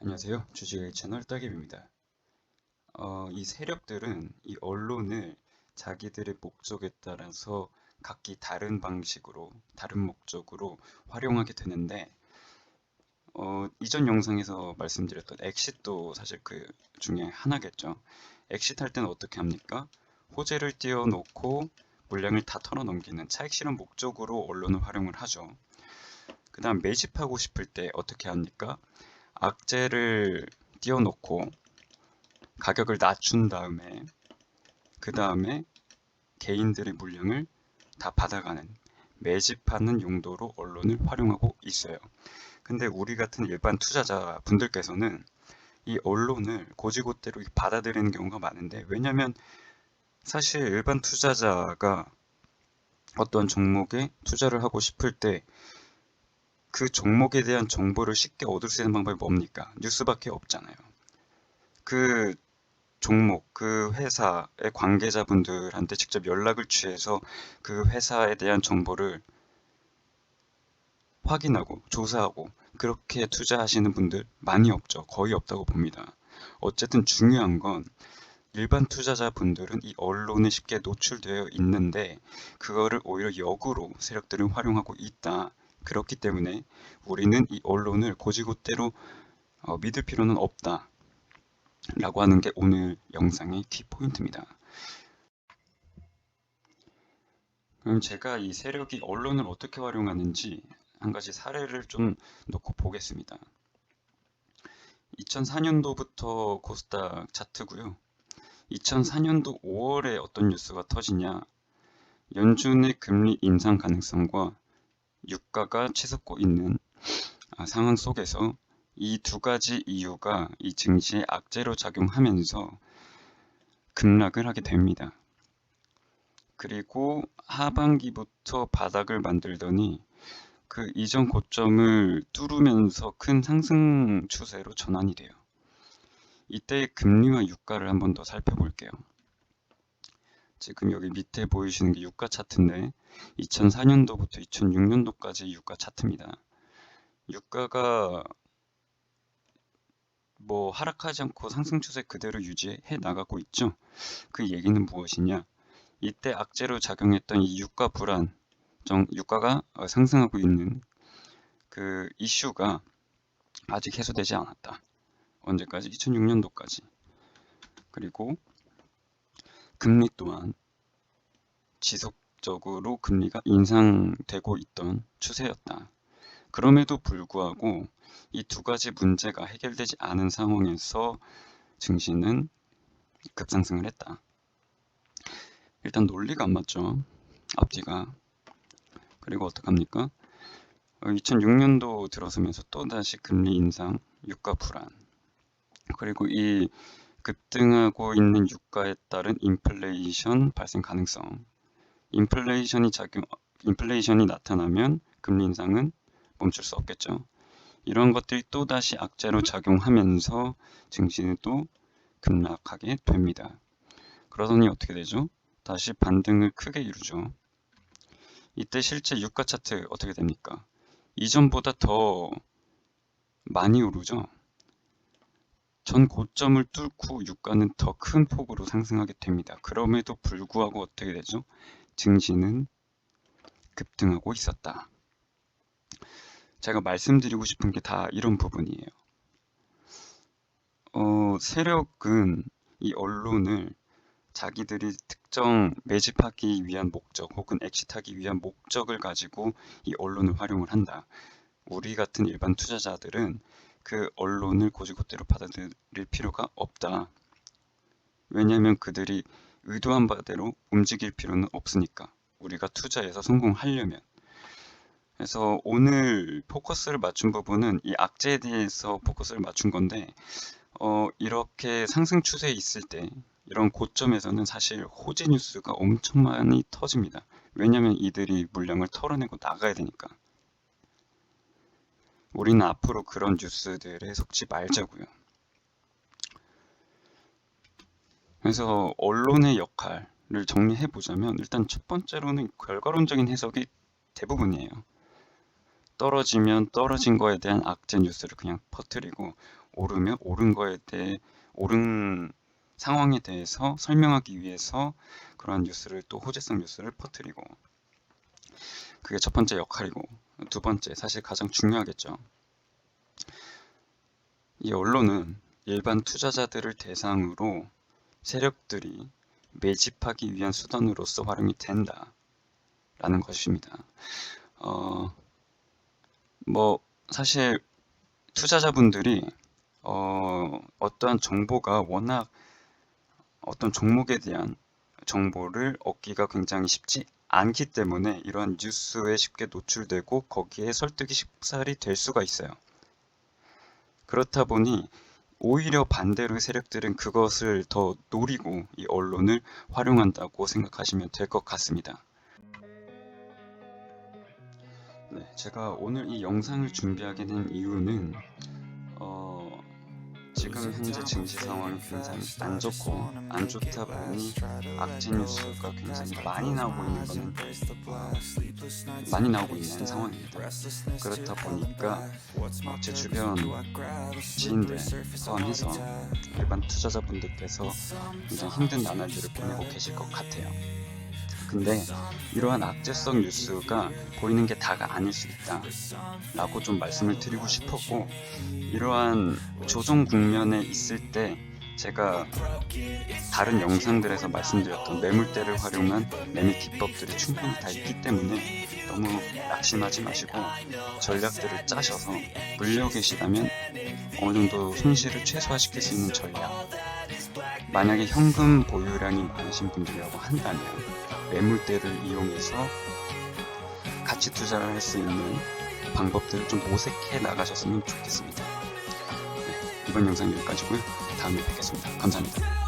안녕하세요. 주식의 채널 따개비입니다. 이 세력들은 이 언론을 자기들의 목적에 따라서 각기 다른 방식으로, 다른 목적으로 활용하게 되는데, 이전 영상에서 말씀드렸던 엑싯도 사실 그 중에 하나겠죠. 엑싯 할 때는 어떻게 합니까? 호재를 띄워놓고 물량을 다 털어넘기는 차익 실현 목적으로 언론을 활용을 하죠. 그 다음 매집하고 싶을 때 어떻게 합니까? 악재를 띄워놓고 가격을 낮춘 다음에 그 다음에 개인들의 물량을 다 받아가는 매집하는 용도로 언론을 활용하고 있어요. 근데 우리 같은 일반 투자자 분들께서는 이 언론을 고지고대로 받아들이는 경우가 많은데, 왜냐면 사실 일반 투자자가 어떤 종목에 투자를 하고 싶을 때 그 종목에 대한 정보를 쉽게 얻을 수 있는 방법이 뭡니까? 뉴스밖에 없잖아요. 그 종목, 그 회사의 관계자분들한테 직접 연락을 취해서 그 회사에 대한 정보를 확인하고 조사하고 그렇게 투자하시는 분들 많이 없죠. 거의 없다고 봅니다. 어쨌든 중요한 건 일반 투자자분들은 이 언론에 쉽게 노출되어 있는데 그거를 오히려 역으로 세력들은 활용하고 있다. 그렇기 때문에 우리는 이 언론을 고지고대로 믿을 필요는 없다. 라고 하는 게 오늘 영상의 키포인트입니다. 그럼 제가 이 세력이 언론을 어떻게 활용하는지 한 가지 사례를 좀 놓고 보겠습니다. 2004년도부터 코스닥 차트고요. 2004년도 5월에 어떤 뉴스가 터지냐? 연준의 금리 인상 가능성과 유가가 치솟고 있는 상황 속에서 이 두 가지 이유가 이 증시에 악재로 작용하면서 급락을 하게 됩니다. 그리고 하반기부터 바닥을 만들더니 그 이전 고점을 뚫으면서 큰 상승 추세로 전환이 돼요. 이때 금리와 유가를 한번 더 살펴볼게요. 지금 여기 밑에 보이시는 게 유가 차트인데 2004년도부터 2006년도까지 유가 차트입니다. 유가가 뭐 하락하지 않고 상승 추세 그대로 유지해 나가고 있죠. 그 얘기는 무엇이냐? 이때 악재로 작용했던 이 유가 불안, 유가가 상승하고 있는 그 이슈가 아직 해소되지 않았다. 언제까지? 2006년도까지. 그리고 금리 또한 지속적으로 금리가 인상되고 있던 추세였다. 그럼에도 불구하고 이 두 가지 문제가 해결되지 않은 상황에서 증시는 급상승을 했다. 일단 논리가 안 맞죠. 앞뒤가. 그리고 어떡합니까? 2006년도 들어서면서 또다시 금리 인상, 유가 불안. 그리고 이 급등하고 있는 유가에 따른 인플레이션 발생 가능성. 인플레이션이 나타나면 금리 인상은 멈출 수 없겠죠. 이런 것들이 또다시 악재로 작용하면서 증시는 또 급락하게 됩니다. 그러더니 어떻게 되죠? 다시 반등을 크게 이루죠. 이때 실제 유가 차트 어떻게 됩니까? 이전보다 더 많이 오르죠. 전 고점을 뚫고 유가는 더 큰 폭으로 상승하게 됩니다. 그럼에도 불구하고 어떻게 되죠? 증시는 급등하고 있었다. 제가 말씀드리고 싶은 게 다 이런 부분이에요. 세력은 이 언론을 자기들이 특정 매집하기 위한 목적 혹은 엑시트하기 위한 목적을 가지고 이 언론을 활용을 한다. 우리 같은 일반 투자자들은 그 언론을 고지고대로 받아들일 필요가 없다. 왜냐하면 그들이 의도한 바대로 움직일 필요는 없으니까. 우리가 투자해서 성공하려면. 그래서 오늘 포커스를 맞춘 부분은 이 악재에 대해서 포커스를 맞춘 건데, 이렇게 상승 추세에 있을 때 이런 고점에서는 사실 호재 뉴스가 엄청 많이 터집니다. 왜냐하면 이들이 물량을 털어내고 나가야 되니까. 우리는 앞으로 그런 뉴스들에 속지 말자고요. 그래서 언론의 역할을 정리해 보자면 일단 첫 번째로는 결과론적인 해석이 대부분이에요. 떨어지면 떨어진 거에 대한 악재 뉴스를 그냥 퍼뜨리고 오르면 옳은 거에 대해 옳은 상황에 대해서 설명하기 위해서 그러한 뉴스를 또 호재성 뉴스를 퍼뜨리고 그게 첫 번째 역할이고 두 번째 사실 가장 중요하겠죠. 이 언론은 일반 투자자들을 대상으로 세력들이 매집하기 위한 수단으로서 활용이 된다라는 것입니다. 사실 투자자분들이 어떠한 정보가 워낙 어떤 종목에 대한 정보를 얻기가 굉장히 쉽지 않기 때문에 이러한 뉴스에 쉽게 노출되고 거기에 설득이 쉽사리 될 수가 있어요. 그렇다 보니 오히려 반대로 세력들은 그것을 더 노리고 이 언론을 활용한다고 생각하시면 될 것 같습니다. 네, 제가 오늘 이 영상을 준비하게 된 이유는 지금 현재 증시 상황이 굉장히 안 좋고 안 좋다 보니 악재 뉴스가 굉장히 많이 나오고 있는 상황입니다. 그렇다 보니까 제 주변 지인들 포함해서 일반 투자자분들께서 굉장히 힘든 나날들을 보내고 계실 것 같아요. 근데 이러한 악재성 뉴스가 보이는 게 다가 아닐 수 있다 라고 좀 말씀을 드리고 싶었고, 이러한 조정 국면에 있을 때 제가 다른 영상들에서 말씀드렸던 매물대를 활용한 매매 기법들이 충분히 다 있기 때문에 너무 낙심하지 마시고 전략들을 짜셔서 물려 계시다면 어느 정도 손실을 최소화시킬 수 있는 전략, 만약에 현금 보유량이 많으신 분들이라고 한다면 매물대를 이용해서 가치 투자를 할 수 있는 방법들을 좀 모색해 나가셨으면 좋겠습니다. 네, 이번 영상 여기까지고요. 다음에 뵙겠습니다. 감사합니다.